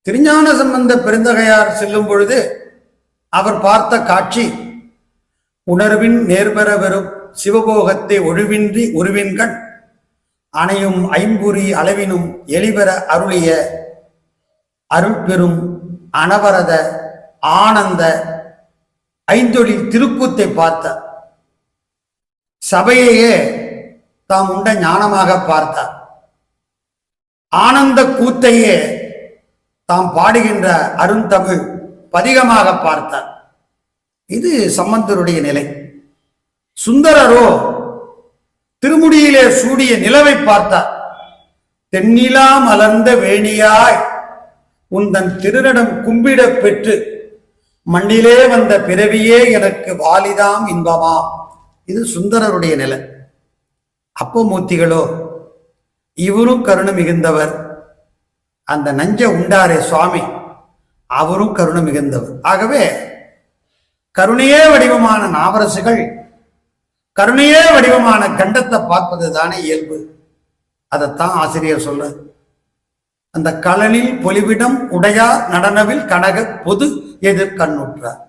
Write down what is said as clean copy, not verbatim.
திருஞான சம்பந்த பெருந்தகையார் செல்லும் பொழுது அவர் பார்த்த காட்சி, உணர்வின் நேர்பெற வெறும் சிவபோகத்தை ஒழுவின்றி உருவின்கண் அணையும் ஐம்புரி அளவினும் எளிபெற அருளிய அருட்பெரும் அனவரத ஆனந்த ஐந்தொழில் திருக்கூத்தை பார்த்தார். சபையையே தாம் உண்ட ஞானமாக பார்த்தார். ஆனந்த கூத்தையே தாம் பாடுகின்ற அருந்தமிழ் பதிகமாக பார்த்தார். இது சம்பந்தருடைய நிலை. சுந்தரரோ திருமுடியிலே சூடிய நிலவை பார்த்தார். தென்னிலா மலர்ந்த வேணியாய் உந்தன் திருநடம் கும்பிட பெற்று மண்ணிலே வந்த பிறவியே எனக்கு வாலிதாம் இன்பமாம். இது சுந்தரருடைய நிலை. அப்பமூர்த்திகளோ இவரும் கருணை மிகுந்தவர். அந்த நஞ்ச உண்டாரே சுவாமி, அவரும் கருணை மிகுந்தவர். ஆகவே கருணையே வடிவமான நாவரசுகள் கருணையே வடிவமான கண்டத்தை பார்ப்பது தானே இயல்பு. அதைத்தான் ஆசிரியர் சொல்ற. அந்த களனில் பொலிவிடம் உடையார் நடனவில் கனக பொது எதிர் கண்ணுற்றார்.